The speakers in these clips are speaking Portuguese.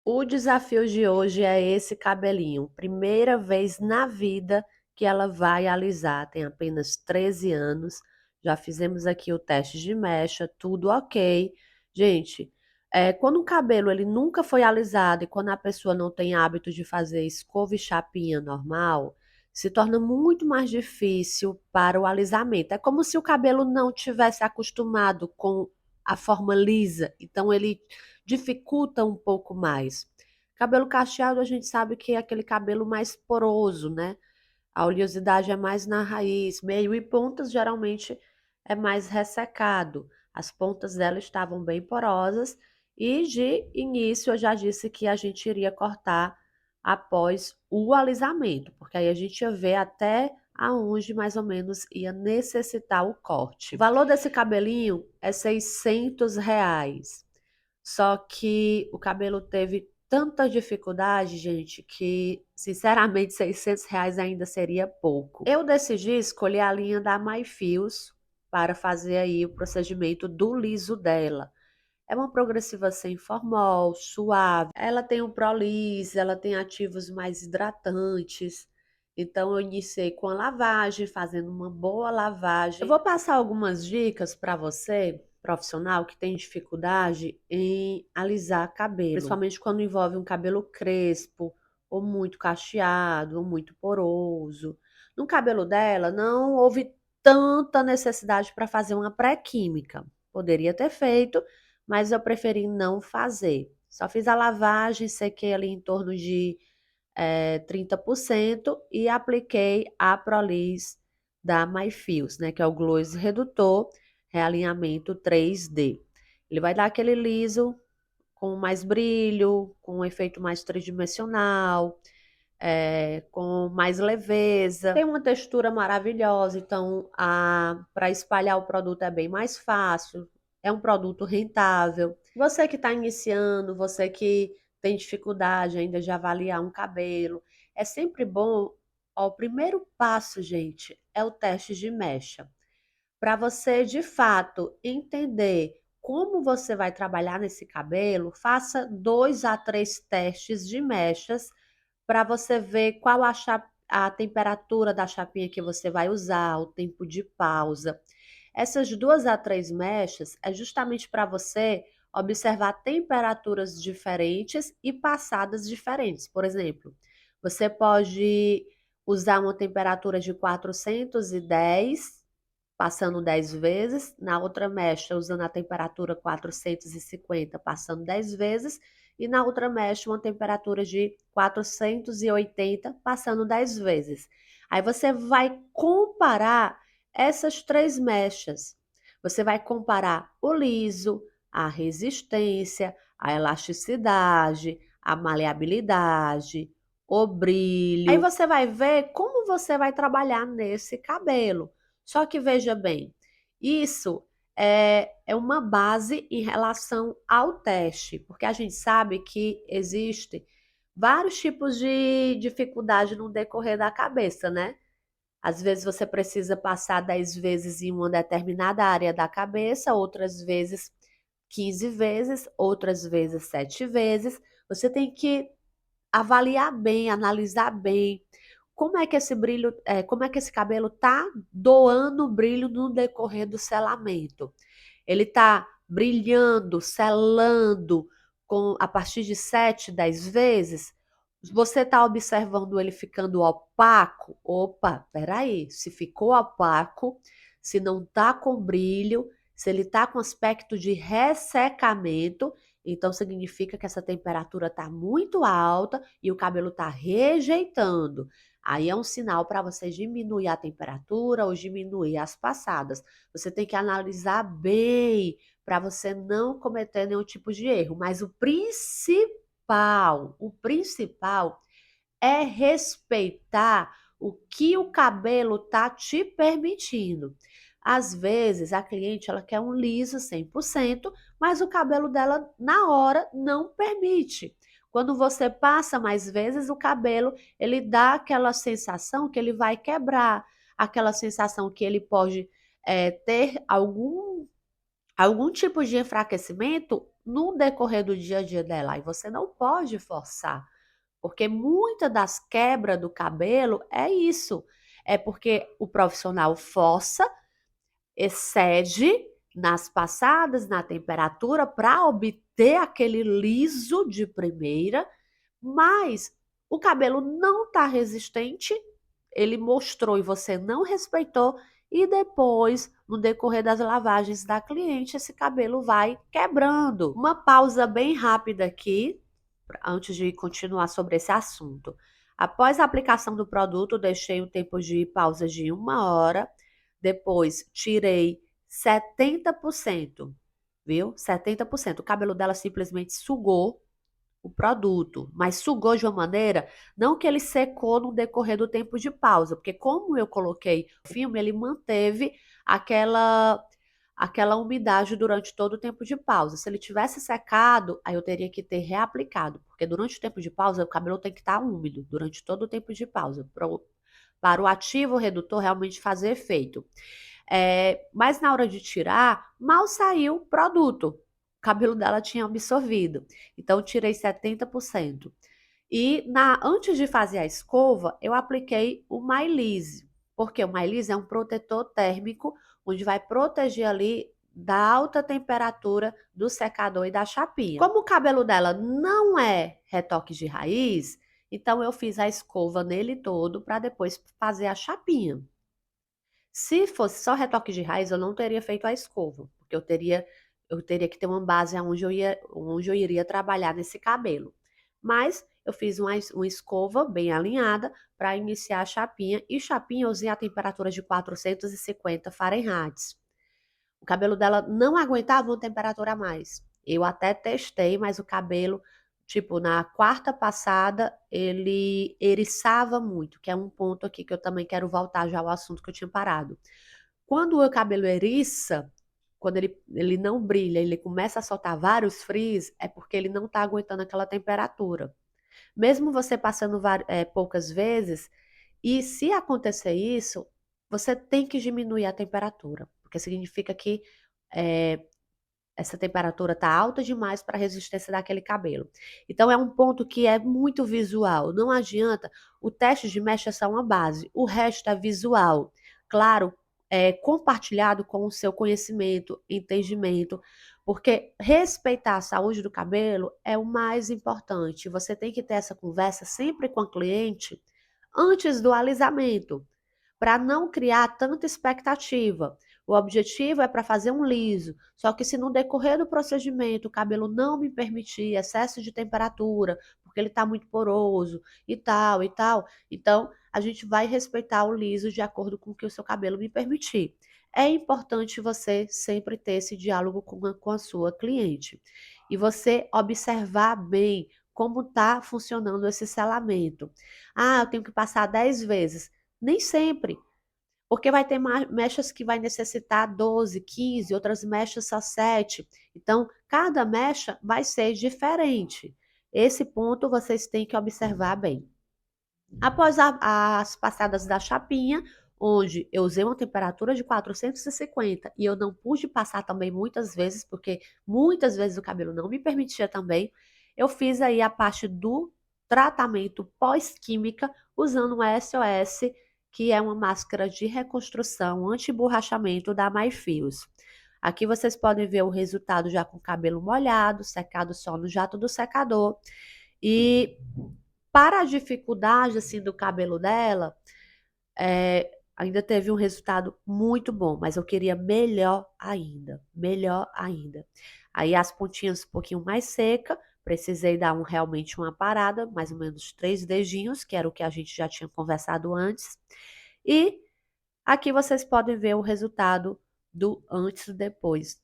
O desafio de hoje é esse cabelinho. Primeira vez na vida que ela vai alisar. Tem apenas 13 anos. Já fizemos aqui o teste de mecha, tudo ok. Gente, quando o cabelo ele nunca foi alisado e quando a pessoa não tem hábito de fazer escova e chapinha normal, se torna muito mais difícil para o alisamento. É como se o cabelo não tivesse acostumado com a forma lisa. Então ele dificulta um pouco mais. Cabelo cacheado, a gente sabe que é aquele cabelo mais poroso, né? A oleosidade é mais na raiz, meio e pontas geralmente é mais ressecado. As pontas dela estavam bem porosas e de início eu já disse que a gente iria cortar após o alisamento, porque aí a gente ia ver até aonde mais ou menos ia necessitar o corte. O valor desse cabelinho é R$ 600. Só que o cabelo teve tanta dificuldade, gente, que sinceramente R$ 600 ainda seria pouco. Eu decidi escolher a linha da MyFios para fazer aí o procedimento do liso dela. É uma progressiva sem formol, suave. Ela tem um Proliss, ela tem ativos mais hidratantes. Então eu iniciei com a lavagem, fazendo uma boa lavagem. Eu vou passar algumas dicas para você, profissional, que tem dificuldade em alisar cabelo, principalmente quando envolve um cabelo crespo, ou muito cacheado, ou muito poroso. No cabelo dela não houve tanta necessidade para fazer uma pré-química. Poderia ter feito, mas eu preferi não fazer. Só fiz a lavagem, sequei ali em torno de 30% e apliquei a Proliss da MyFios, né, que é o Gloss Redutor Realinhamento 3D. Ele vai dar aquele liso com mais brilho, com um efeito mais tridimensional, com mais leveza. Tem uma textura maravilhosa, então para espalhar o produto é bem mais fácil. É um produto rentável. Você que está iniciando, você que tem dificuldade ainda de avaliar um cabelo, é sempre bom. Ó, o primeiro passo, gente, é o teste de mecha. Para você, de fato, entender como você vai trabalhar nesse cabelo, faça 2 a 3 testes de mechas para você ver qual a temperatura da chapinha que você vai usar, o tempo de pausa. Essas 2 a 3 mechas é justamente para você observar temperaturas diferentes e passadas diferentes. Por exemplo, você pode usar uma temperatura de 410 passando 10 vezes, na outra mecha usando a temperatura 450, passando 10 vezes, e na outra mecha uma temperatura de 480, passando 10 vezes. Aí você vai comparar essas 3 mechas. Você vai comparar o liso, a resistência, a elasticidade, a maleabilidade, o brilho. Aí você vai ver como você vai trabalhar nesse cabelo. Só que veja bem, isso é uma base em relação ao teste, porque a gente sabe que existe vários tipos de dificuldade no decorrer da cabeça, né? Às vezes você precisa passar 10 vezes em uma determinada área da cabeça, outras vezes 15 vezes, outras vezes 7 vezes. Você tem que avaliar bem, analisar bem como é que esse brilho, como é que esse cabelo tá doando brilho no decorrer do selamento. Ele tá brilhando, selando a partir de 7, 10 vezes. Você está observando ele ficando opaco? Opa, peraí, se ficou opaco, se não tá com brilho, se ele tá com aspecto de ressecamento, então significa que essa temperatura está muito alta e o cabelo está rejeitando. Aí é um sinal para você diminuir a temperatura ou diminuir as passadas. Você tem que analisar bem para você não cometer nenhum tipo de erro. Mas o principal é respeitar o que o cabelo tá te permitindo. Às vezes a cliente ela quer um liso 100%, mas o cabelo dela na hora não permite. Quando você passa mais vezes o cabelo, ele dá aquela sensação que ele vai quebrar, aquela sensação que ele pode ter algum tipo de enfraquecimento no decorrer do dia a dia dela. E você não pode forçar, porque muita das quebras do cabelo é isso. É porque o profissional força, excede nas passadas, na temperatura, para obter aquele liso de primeira, mas o cabelo não está resistente, ele mostrou e você não respeitou, e depois, no decorrer das lavagens da cliente, esse cabelo vai quebrando. Uma pausa bem rápida aqui, antes de continuar sobre esse assunto. Após a aplicação do produto, deixei um tempo de pausa de 1 hora, depois tirei 70%, viu? 70%. O cabelo dela simplesmente sugou o produto, mas sugou de uma maneira, não que ele secou no decorrer do tempo de pausa, porque como eu coloquei o filme, ele manteve aquela umidade durante todo o tempo de pausa. Se ele tivesse secado, aí eu teria que ter reaplicado, porque durante o tempo de pausa o cabelo tem que estar úmido durante todo o tempo de pausa, para o ativo redutor realmente fazer efeito. Mas na hora de tirar, mal saiu o produto. O cabelo dela tinha absorvido. Então, eu tirei 70%. E antes de fazer a escova, eu apliquei o Maylise. Porque o Maylise é um protetor térmico, onde vai proteger ali da alta temperatura do secador e da chapinha. Como o cabelo dela não é retoque de raiz, então eu fiz a escova nele todo para depois fazer a chapinha. Se fosse só retoque de raiz, eu não teria feito a escova, porque eu teria que ter uma base onde eu iria trabalhar nesse cabelo. Mas eu fiz uma escova bem alinhada para iniciar a chapinha, e chapinha eu usei a temperatura de 450 Fahrenheit. O cabelo dela não aguentava uma temperatura a mais. Eu até testei, mas o cabelo, tipo, na quarta passada, ele eriçava muito, que é um ponto aqui que eu também quero voltar já ao assunto que eu tinha parado. Quando o cabelo eriça, quando ele não brilha, ele começa a soltar vários frizz, é porque ele não está aguentando aquela temperatura. Mesmo você passando poucas vezes, e se acontecer isso, você tem que diminuir a temperatura, porque significa que é, essa temperatura está alta demais para a resistência daquele cabelo. Então, é um ponto que é muito visual. Não adianta, o teste de mecha é só uma base, o resto é visual. Claro, compartilhado com o seu conhecimento, entendimento, porque respeitar a saúde do cabelo é o mais importante. Você tem que ter essa conversa sempre com a cliente antes do alisamento, para não criar tanta expectativa. O objetivo é para fazer um liso, só que se no decorrer do procedimento o cabelo não me permitir excesso de temperatura, porque ele está muito poroso e tal, então a gente vai respeitar o liso de acordo com o que o seu cabelo me permitir. É importante você sempre ter esse diálogo com a sua cliente e você observar bem como está funcionando esse selamento. Ah, eu tenho que passar 10 vezes. Nem sempre, porque vai ter mechas que vai necessitar 12, 15, outras mechas só 7. Então, cada mecha vai ser diferente. Esse ponto vocês têm que observar bem. Após as passadas da chapinha, onde eu usei uma temperatura de 450 e eu não pude passar também muitas vezes, porque muitas vezes o cabelo não me permitia também, eu fiz aí a parte do tratamento pós-química usando uma SOS, que é uma máscara de reconstrução anti-borrachamento da MyFios. Aqui vocês podem ver o resultado já com o cabelo molhado, secado só no jato do secador. E para a dificuldade assim do cabelo dela, ainda teve um resultado muito bom, mas eu queria melhor ainda, melhor ainda. Aí as pontinhas um pouquinho mais seca, precisei dar realmente uma parada, mais ou menos 3 dedinhos, que era o que a gente já tinha conversado antes. E aqui vocês podem ver o resultado do antes e depois.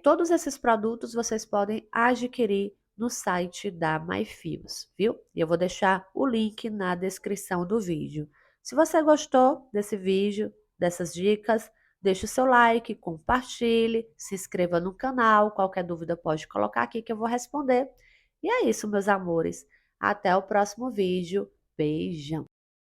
Todos esses produtos vocês podem adquirir no site da MyFios, viu? E eu vou deixar o link na descrição do vídeo. Se você gostou desse vídeo, dessas dicas, deixe o seu like, compartilhe, se inscreva no canal. Qualquer dúvida pode colocar aqui que eu vou responder. E é isso, meus amores. Até o próximo vídeo. Beijão!